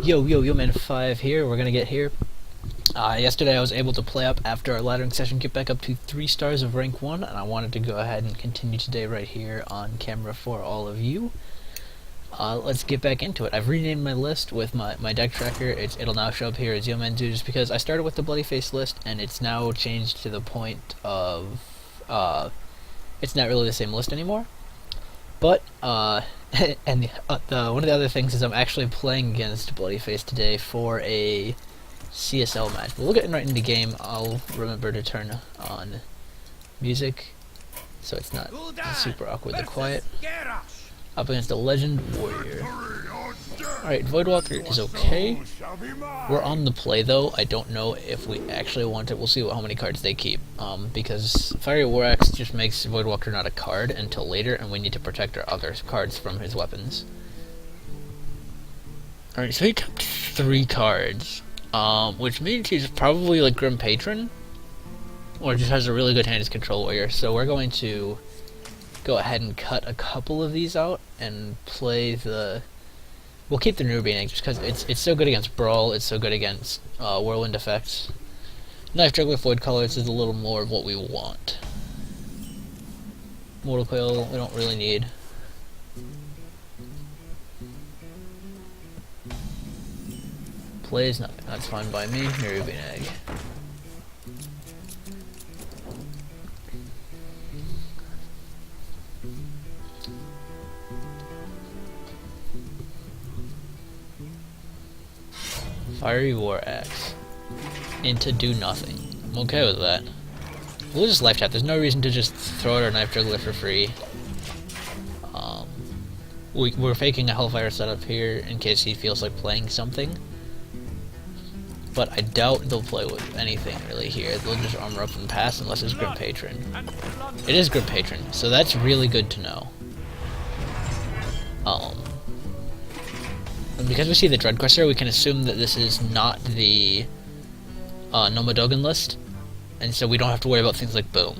Yo, man 5 here. We're gonna get here. Yesterday I was able to play up after our laddering session, get back up to 3 stars of rank 1, and I wanted to go ahead and continue today right here on camera for all of you. Let's get back into it. I've renamed my list with my deck tracker. It'll now show up here as demonzoo, just because I started with the Bloody Face list, and it's now changed to the point of, it's not really the same list anymore. But, and one of the other things is I'm actually playing against Bloody Face today for a CSL match. But we'll get right into the game. I'll remember to turn on music so it's not super awkwardly quiet. Up against a Legend Warrior. Alright, Voidwalker is okay. We're on the play though. I don't know if we actually want it. We'll see how many cards they keep. Because Fiery War Axe just makes Voidwalker not a card until later, and we need to protect our other cards from his weapons. Alright, so he took 3 cards. Which means he's probably like Grim Patron, or just has a really good hand as Control Warrior. So we're going to go ahead and cut a couple of these out and play the... We'll keep the Nerubian Egg just because it's so good against Brawl, it's so good against Whirlwind effects. Knife Juggler Void Colors is a little more of what we want. Mortal Coil we don't really need. Plays nothing, that's fine by me. Nerubian Egg. Fiery War Axe into do nothing. I'm okay with that. We'll just life tap. There's no reason to just throw out our Knife Juggler for free. We're faking a Hellfire setup here in case he feels like playing something. But I doubt they'll play with anything really here. They'll just armor up and pass unless it's Grim Patron. It is Grim Patron, so that's really good to know. And because we see the Dreadquest here, we can assume that this is not the Nomadogan list, and so we don't have to worry about things like Boom.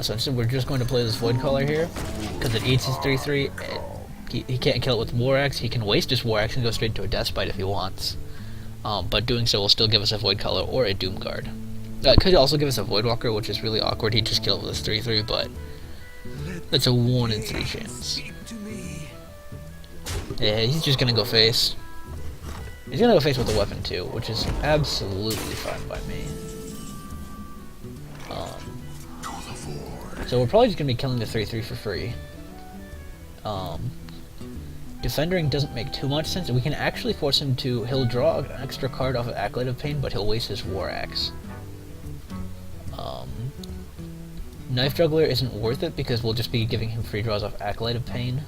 So instead we're just going to play this Void Caller here, because it eats his 3/3. He can't kill it with War Axe. He can waste his War Axe and go straight to a Deathbite if he wants. But doing so will still give us a Void Caller or a Doom Guard. It could also give us a Voidwalker, which is really awkward. He'd just kill it with his 3/3, but that's a 1 in 3 chance. Yeah, he's just gonna go face. He's gonna go face with a weapon too, which is absolutely fine by me. So we're probably just gonna be killing the 3/3 for free. Defendering doesn't make too much sense. We can actually force him to... He'll draw an extra card off of Acolyte of Pain, but he'll waste his War Axe. Knife Juggler isn't worth it because we'll just be giving him free draws off Acolyte of Pain.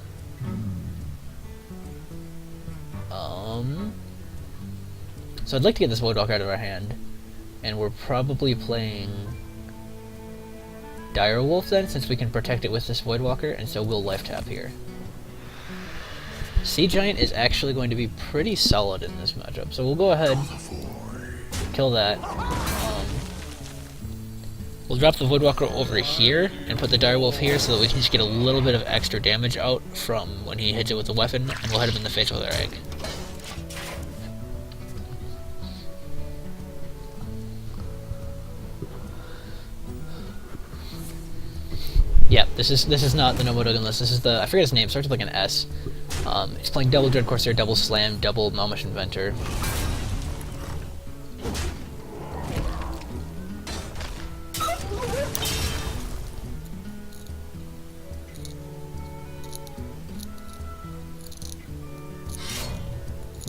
So I'd like to get this Voidwalker out of our hand, and we're probably playing Direwolf then, since we can protect it with this Voidwalker, and so we'll life tap here. Sea Giant is actually going to be pretty solid in this matchup, so we'll go ahead, kill that. We'll drop the Voidwalker over here and put the Direwolf here so that we can just get a little bit of extra damage out from when he hits it with the weapon, and we'll hit him in the face with our egg. Yeah, this is not the Nomadogan list. This is the... I forget his name. Starts with like an S. He's playing double Dread Corsair, double Slam, double Malmish Inventor.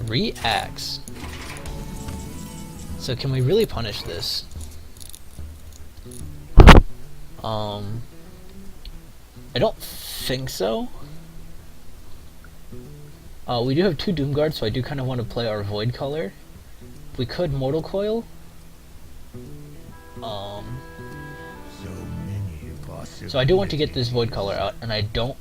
Reacts. So can we really punish this? I don't think so. We do have 2 Doom Guards, so I do kind of want to play our Void Color. We could Mortal Coil. So I do want to get this Void Color out, and I don't...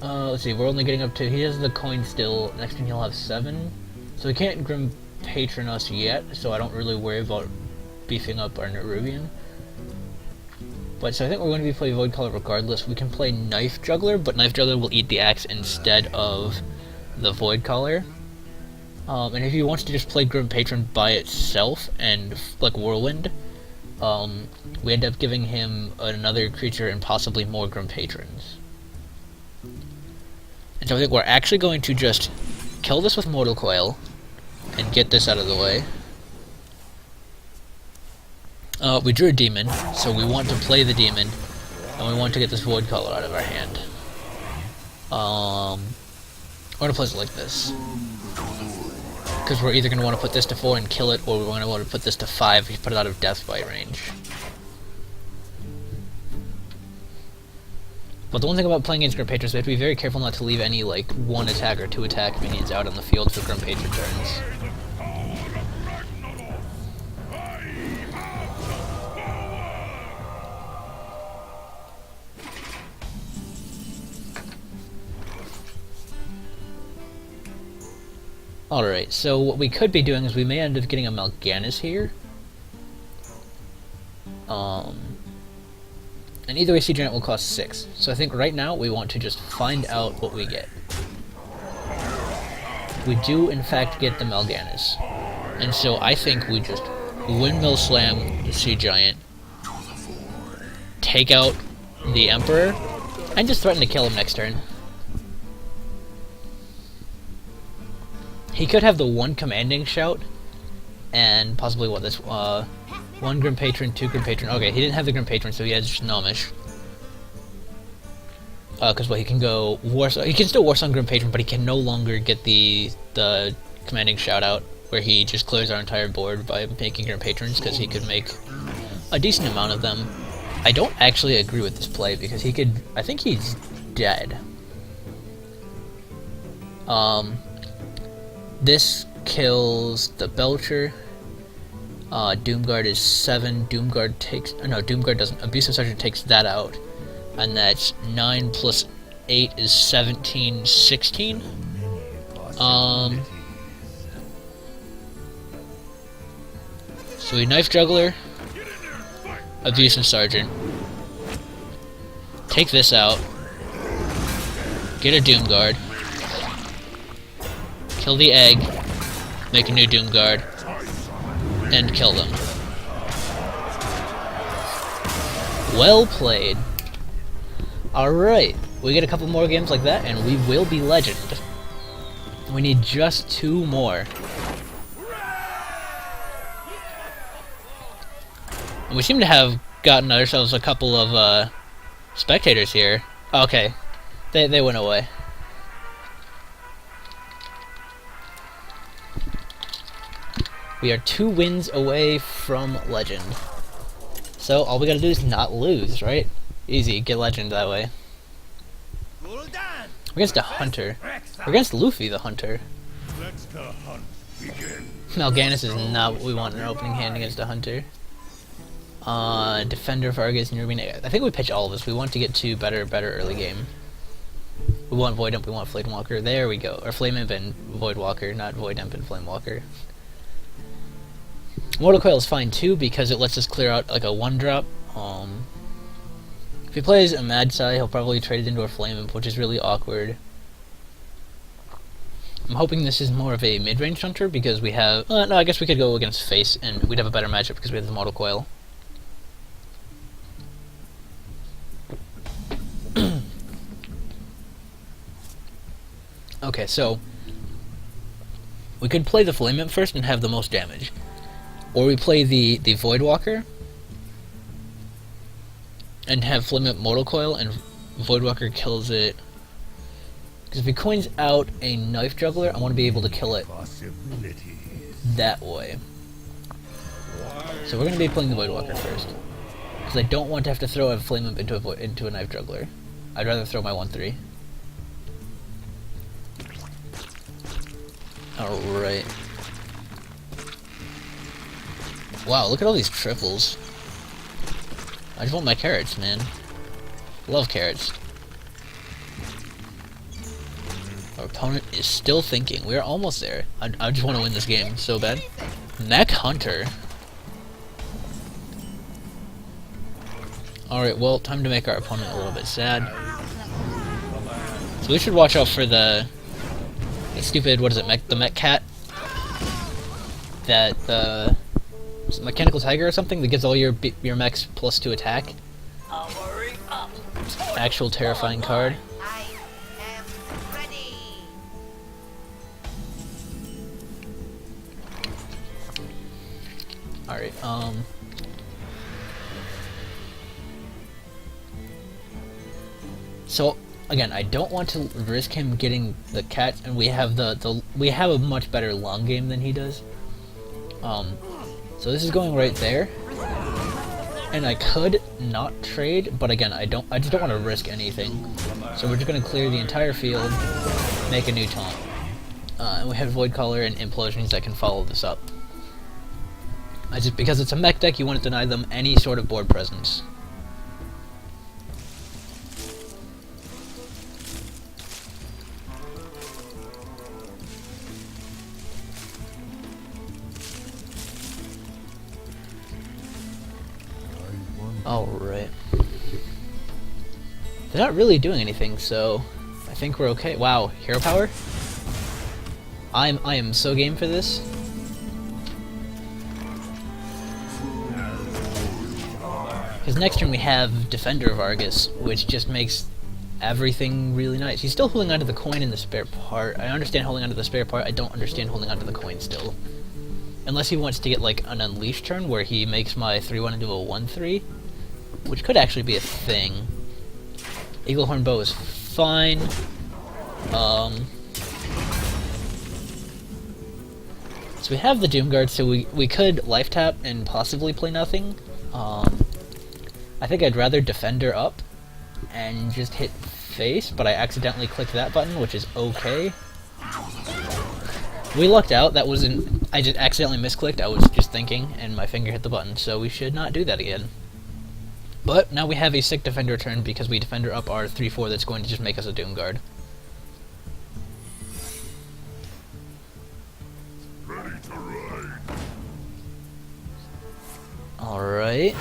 let's see, we're only getting up to... He has the coin still. Next time he'll have 7. So he can't Grim Patron us yet, so I don't really worry about beefing up our Nerubian. But so I think we're going to be playing Void Color regardless. We can play Knife Juggler, but Knife Juggler will eat the axe instead of the Void Collar. And if he wants to just play Grim Patron by itself and like Whirlwind, we end up giving him another creature and possibly more Grim Patrons. And so I think we're actually going to just kill this with Mortal Coil and get this out of the way. We drew a demon, so we want to play the demon, and we want to get this Void Caller out of our hand. We're going to play it like this. Because we're either going to want to put this to 4 and kill it, or we're going to want to put this to 5 and put it out of Death Bite range. But the one thing about playing against Grim Patrons, we have to be very careful not to leave any, like, 1 attack or 2 attack minions out on the field for Grim Patron turns. Alright, so what we could be doing is we may end up getting a Mal'Ganis here. And either way, Sea Giant will cost 6. So I think right now we want to just find out what we get. We do, in fact, get the Mal'Ganis. And so I think we just Windmill Slam the Sea Giant, take out the Emperor, and just threaten to kill him next turn. He could have the 1 commanding shout, and possibly what this, 1 Grim Patron, 2 Grim Patron. Okay, he didn't have the Grim Patron, so he has just Gnomish. Because he can go he can still Warsong Grim Patron, but he can no longer get the commanding shout out, where he just clears our entire board by making Grim Patrons, because he could make a decent amount of them. I don't actually agree with this play, because he could, I think he's dead. This kills the Belcher. Doomguard is 7. Doomguard takes... No, Doomguard doesn't. Abusive Sergeant takes that out. And that's 9 plus 8 is 17, 16. So we Knife Juggler. Abusive Sergeant. Take this out. Get a Doomguard. Kill the egg. Make a new Doomguard. And kill them. Well played. Alright, we get a couple more games like that and we will be legend. We need just 2 more. And we seem to have gotten ourselves a couple of spectators here. Okay, they went away. We are 2 wins away from legend. So all we gotta do is not lose, right? Easy, get legend that way. We're against a hunter. We're against Luffy the hunter. Mal'Ganis is not what we want in our opening hand against a hunter. Defender, Vargas, Nurmine. I think we pitch all of us. We want to get to better early game. We want Void Imp, we want Flame Walker. There we go. Or Flame Imp and Void Walker, not Void Imp and Flame Walker. Mortal Coil is fine too, because it lets us clear out like a 1-drop. If he plays a Mad Sai, he'll probably trade it into a Flame Imp, which is really awkward. I'm hoping this is more of a mid-range hunter, because we have... no, I guess we could go against Face, and we'd have a better matchup because we have the Mortal Coil. Okay, so... we could play the Flame Imp first and have the most damage. Or we play the Void Walker and have Flame Imp Mortal Coil and Void Walker kills it. Because if he coins out a Knife Juggler, I want to be able to kill it that way. So we're going to be playing the Void Walker first. Because I don't want to have to throw a Flame Imp into a Knife Juggler. I'd rather throw my 1/3. Alright. Wow, look at all these triples. I just want my carrots, man. Love carrots. Our opponent is still thinking. We are almost there. I just want to win this game so bad. Mech Hunter. Alright, well, time to make our opponent a little bit sad. So we should watch out for the stupid, what is it, the Mech Cat? that the mechanical tiger or something that gives all your mechs +2 attack. Actual terrifying card. I am ready. Alright, so again, I don't want to risk him getting the cat, and we have we have a much better long game than he does. So this is going right there, and I could not trade, but again, I just don't want to risk anything. So we're just going to clear the entire field, make a new taunt, and we have Void Caller and Implosions that can follow this up. Because it's a mech deck, you want to deny them any sort of board presence. Alright. They're not really doing anything, so I think we're okay. Wow, hero power? I am so game for this. Because next turn we have Defender of Argus, which just makes everything really nice. He's still holding onto the coin in the spare part. I understand holding onto the spare part, I don't understand holding onto the coin still. Unless he wants to get like an Unleash turn where he makes my 3-1 into a 1-3, which could actually be a thing. Eaglehorn Bow is fine. So we have the Doomguard, so we could life tap and possibly play nothing. I think I'd rather Defender up and just hit face, but I accidentally clicked that button, which is okay. We lucked out. That wasn't... I just accidentally misclicked. I was just thinking, and my finger hit the button, so we should not do that again. But now we have a sick Defender turn because we Defender up our 3-4 that's going to just make us a Doomguard. Ready to ride. Alright.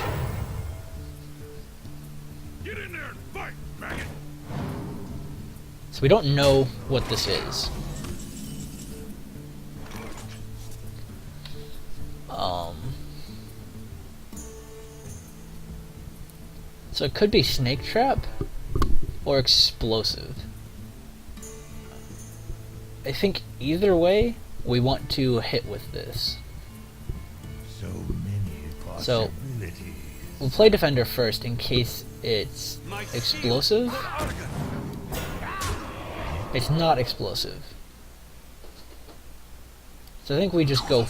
Get in there and fight, maggot. So we don't know what this is. So it could be Snake Trap or Explosive. I think either way, we want to hit with this. So many So possibilities. we'll play Defender first in case it's Explosive. It's not Explosive. So I think we just go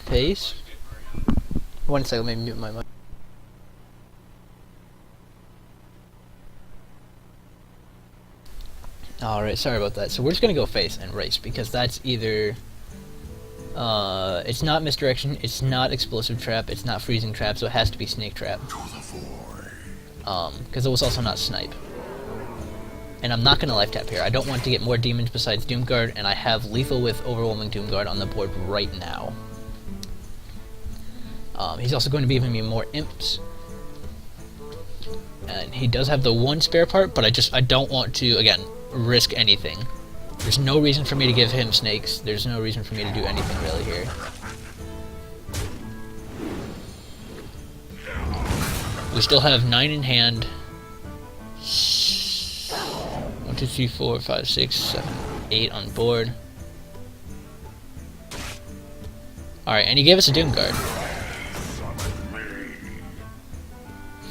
face. One second, let me mute my mic. Alright, sorry about that. So we're just gonna go face and race, because that's either... it's not Misdirection, it's not Explosive Trap, it's not Freezing Trap, so it has to be Snake Trap. Because it was also not Snipe. And I'm not gonna life tap here. I don't want to get more demons besides Doomguard, and I have lethal with Overwhelming Doomguard on the board right now. He's also going to be giving me more imps. And he does have the one spare part, but I don't want to, again, risk anything. There's no reason for me to give him snakes. There's no reason for me to do anything really here. We still have 9 in hand. 1, 2, 3, 4, 5, 6, 7, 8 on board. Alright, and he gave us a Doomguard.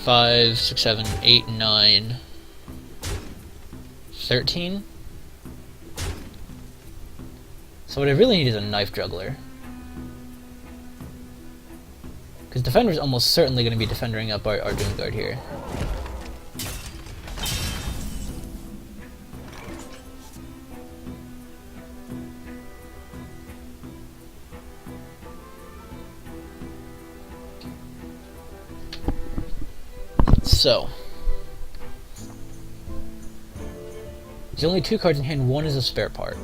5, 6, 7, 8, 9, 13. So what I really need is a Knife Juggler. Because Defender's almost certainly going to be defendering up our Doomguard here. So, there's only 2 cards in hand, one is a spare part.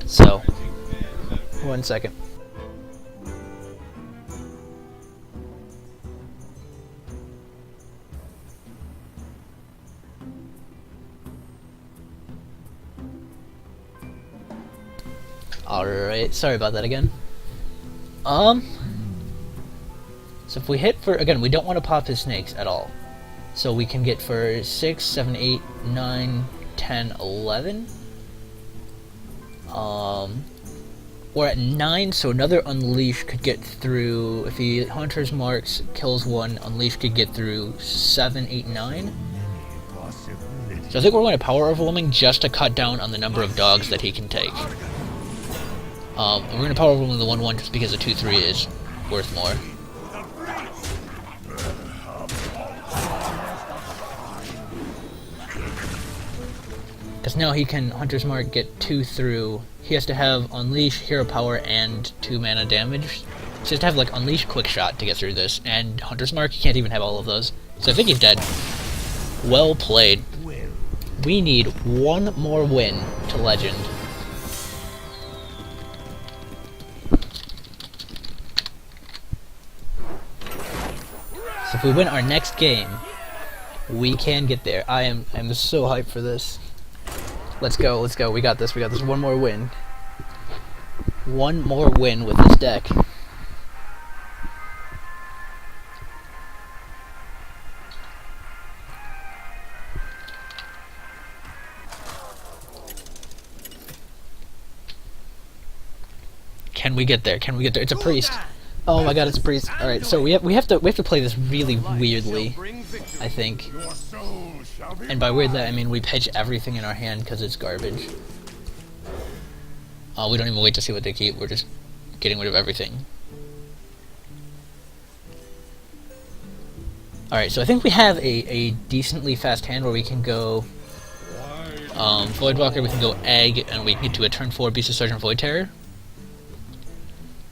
So, 1 second. Alright, sorry about that again. So if we hit for, again, we don't want to pop his snakes at all. So we can get for 6, 7, 8, 9, 10, 11. We're at 9, so another Unleash could get through, if he Hunter's Marks, kills one, Unleash could get through 7, 8, 9. So I think we're going to Power Overwhelming just to cut down on the number of dogs that he can take. We're going to Power Overwhelming the 1-1 just because the 2-3 is worth more. Because now he can Hunter's Mark get 2 through. He has to have Unleash, Hero Power, and 2 mana damage. So he has to have like Unleash, Quick Shot to get through this, and Hunter's Mark, he can't even have all of those. So I think he's dead. Well played. We need one more win to Legend. So if we win our next game, we can get there. I'm so hyped for this. Let's go, let's go. We got this, we got this. One more win. One more win with this deck. Can we get there? Can we get there? It's a priest. Oh my god, it's a priest. Alright, so we have to play this really weirdly, I think. And by weirdly, I mean we pitch everything in our hand because it's garbage. We don't even wait to see what they keep, we're just getting rid of everything. Alright, so I think we have a decently fast hand where we can go Voidwalker, we can go Egg, and we can get to a turn 4 Beast of Sergeant Void Terror.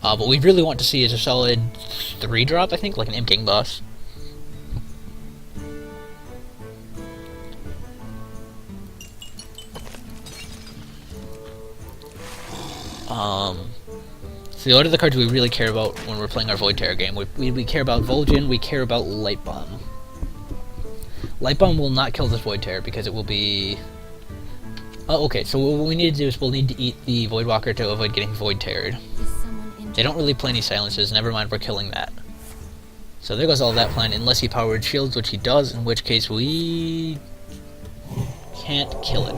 What we really want to see is a solid 3-drop, I think, like an Imp King boss. So the order of the cards we really care about when we're playing our Void Terror game. We care about Vol'jin, we care about Light Bomb. Light Bomb will not kill this Void Terror because it will be... Oh, okay, so what we need to do is we'll need to eat the Voidwalker to avoid getting Void Terrored. They don't really play any silences, never mind, we're killing that. So there goes all that plan, unless he powered shields, which he does, in which case we... can't kill it.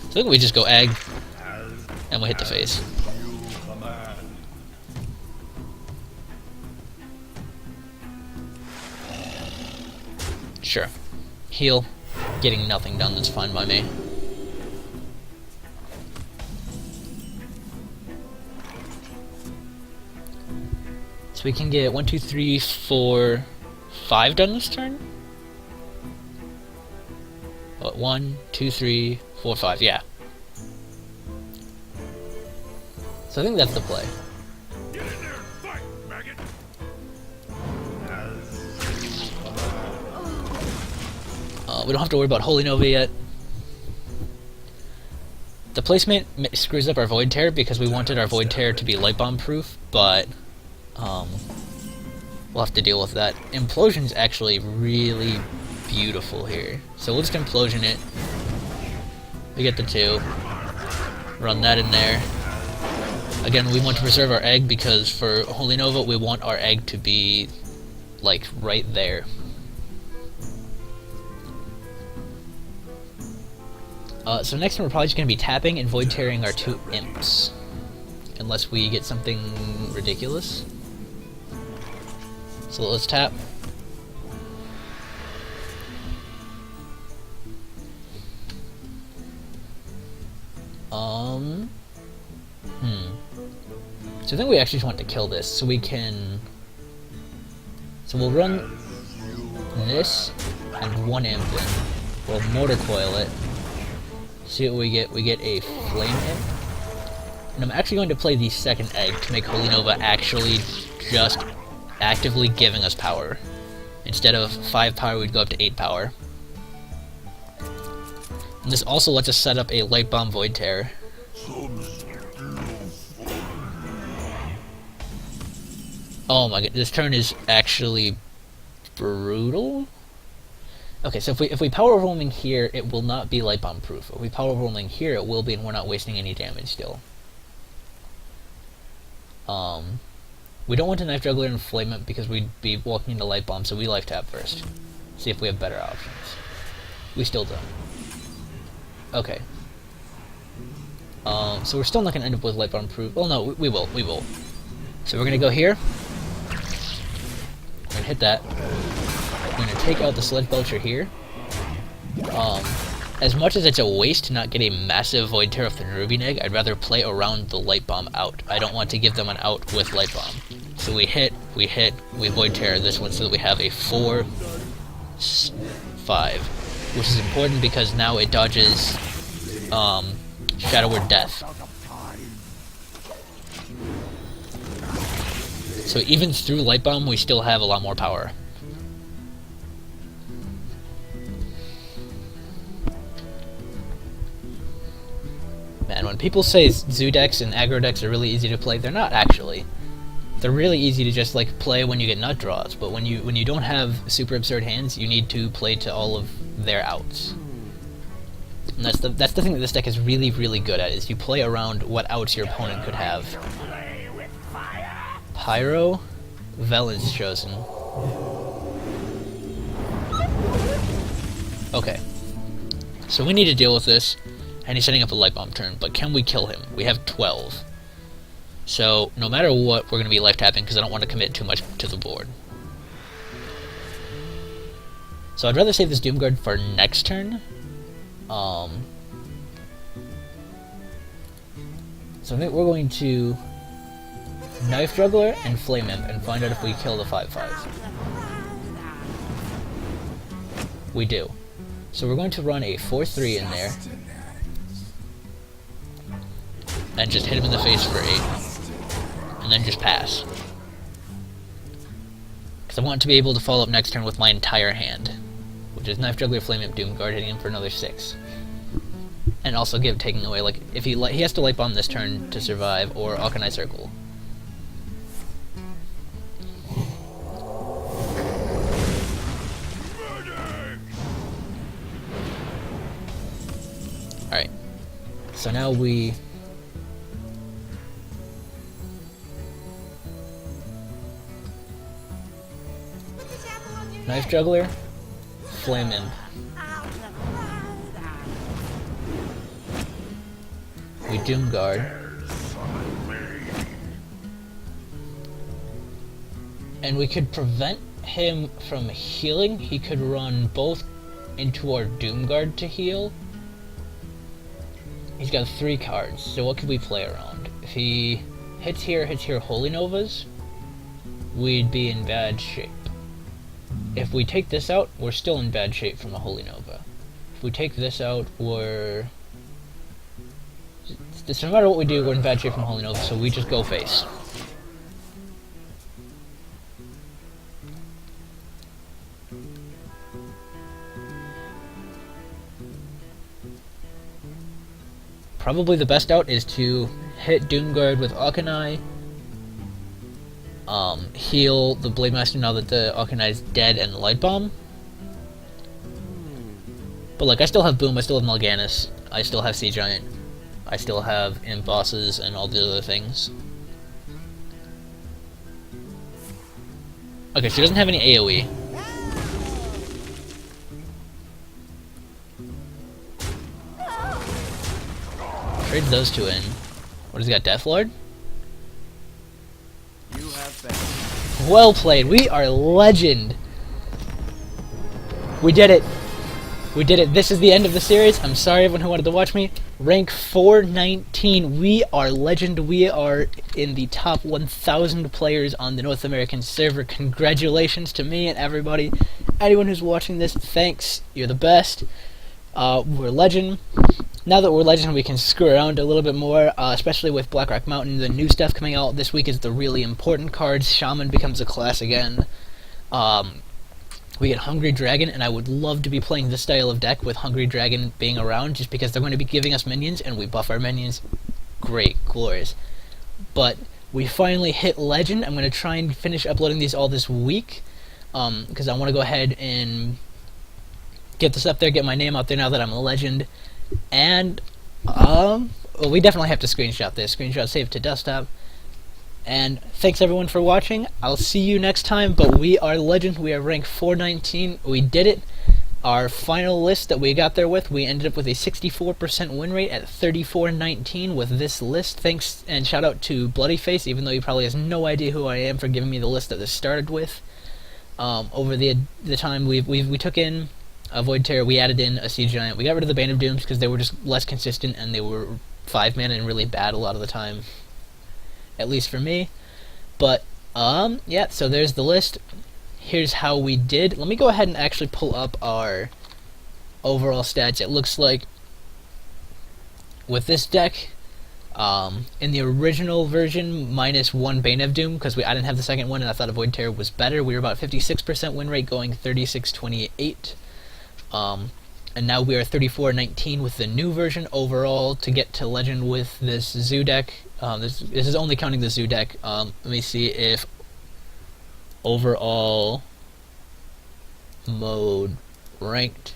So I think we just go Egg, and we'll hit the face. Sure. Heal. Getting nothing done, that's fine by me. So we can get 1, 2, 3, 4, 5 done this turn? What, 1, 2, 3, 4, 5, yeah. So I think that's the play. Get in there and fight, maggot! We don't have to worry about Holy Nova yet. The placement screws up our Void Terror because we wanted our Void Terror to be Light Bomb proof, but we'll have to deal with that. Implosion's actually really beautiful here. So we'll just Implosion it. We get the 2. Run that in there. Again, we want to preserve our Egg because for Holy Nova, we want our Egg to be, like, right there. So next time we're probably just going to be tapping and Void Terroring our 2 Imps. Unless we get something ridiculous. So let's tap. So I think we actually just want to kill this, so we can... So we'll run this, and 1 Imp in. We'll Mortar Coil it. See what we get. We get a Flame Imp. And I'm actually going to play the second Egg to make Holy Nova actually just actively giving us power. Instead of 5 power, we'd go up to 8 power. And this also lets us set up a Light Bomb Void Terror. Oh my god, this turn is actually brutal. Okay, so if we power overwhelming here, it will not be light bomb proof. If we power overwhelming here, it will be, and we're not wasting any damage still. We don't want to knife juggler and flame it because we'd be walking into light bomb, so we life tap first. See if we have better options. We still don't. Okay. So we're still not going to end up with light bomb proof. Well, no, we will. So we're going to go here. We're going to hit that. We're going to take out the Sledge Belcher here. As much as it's a waste to not get a massive Void Tear off the Nerubian Egg, I'd rather play around the Light Bomb out. I don't want to give them an out with Light Bomb. So we hit, we Void Tear this one so that we have a 4-5. Which is important because now it dodges Shadow Word Death. So even through Light Bomb, we still have a lot more power. Man, when people say Zoo decks and aggro decks are really easy to play, they're not actually. They're really easy to just like play when you get nut draws, but when you don't have super absurd hands, you need to play to all of their outs. And that's the thing that this deck is really, really good at, is you play around what outs your opponent could have. Pyro, Velen's chosen. Okay. So we need to deal with this, and he's setting up a Light Bomb turn, but can we kill him? We have 12. So, no matter what, we're going to be life tapping because I don't want to commit too much to the board. So I'd rather save this Doomguard for next turn. So I think we're going to Knife Juggler and Flame Imp and find out if we kill the 5/5. We do. So we're going to run a 4/3 in there. And just hit him in the face for 8. And then just pass. Because I want to be able to follow up next turn with my entire hand. Which is Knife Juggler, Flame Imp, Doomguard, hitting him for another 6. And also taking away, like, if he has to Light Bomb this turn to survive, or Alkanai Circle. Alright. So now we... Knife Juggler, Flame Imp. We Doomguard. And we could prevent him from healing. He could run both into our Doomguard to heal. He's got 3 cards, so what could we play around? If he hits here, Holy Novas, we'd be in bad shape. If we take this out, we're still in bad shape from a Holy Nova. If we take this out, we're... no matter what we do, we're in bad shape from Holy Nova, so we just go face. Probably the best out is to hit Doomguard with Alkanai, heal the Blade Master now that the Alkanai is dead, and Light Bomb. But like, I still have Boom, I still have Mal'Ganis, I still have Sea Giant, I still have Imp Bosses and all the other things. Okay, so he doesn't have any AoE. Trades those 2 in. What has he got, Deathlord? Well played, we are legend! We did it! We did it, this is the end of the series. I'm sorry everyone who wanted to watch me. Rank 419, we are legend, we are in the top 1,000 players on the North American server. Congratulations to me and everybody. Anyone who's watching this, thanks, you're the best. We're legend. Now that we're legend, we can screw around a little bit more, especially with Blackrock Mountain. The new stuff coming out this week is the really important cards. Shaman becomes a class again. We get Hungry Dragon, and I would love to be playing this style of deck with Hungry Dragon being around, just because they're going to be giving us minions, and we buff our minions. Great, glorious. But we finally hit legend. I'm going to try and finish uploading these all this week, because I want to go ahead and get this up there, get my name out there now that I'm a legend. And well, we definitely have to screenshot this. Screenshot save to desktop. And thanks everyone for watching. I'll see you next time. But we are legends. We are rank 419. We did it. Our final list that we got there with, we ended up with a 64% win rate at 34-19 with this list. Thanks and shout out to Bloodyface, even though he probably has no idea who I am, for giving me the list that this started with. Over the time we took in a Void Terror, we added in a Sea Giant. We got rid of the Bane of Dooms because they were just less consistent and they were 5-mana and really bad a lot of the time, at least for me. But yeah, so there's the list. Here's how we did. Let me go ahead and actually pull up our overall stats. It looks like with this deck, in the original version, -1 Bane of Doom, because I didn't have the second one and I thought a Void Terror was better. We were about 56% win rate, going 36-28. And now we are 34-19 with the new version overall to get to legend with this zoo deck. This is only counting the zoo deck. Let me see if overall mode ranked.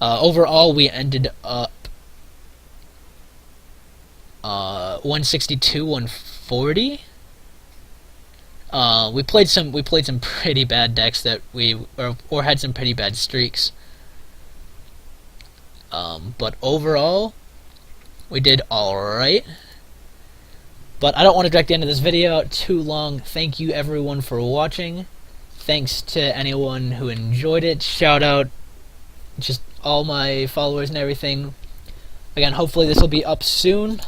Overall, we ended up 162, 140. We played some pretty bad decks that or had some pretty bad streaks. But overall, we did all right. But I don't want to drag the end of this video out too long. Thank you everyone for watching. Thanks to anyone who enjoyed it. Shout out just all my followers and everything. Again, hopefully this will be up soon.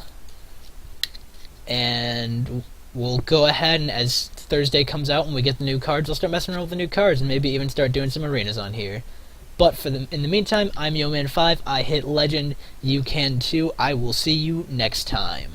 And we'll go ahead and as Thursday comes out and we get the new cards, we'll start messing around with the new cards and maybe even start doing some arenas on here. But in the meantime, I'm YoMan5. I hit legend. You can too. I will see you next time.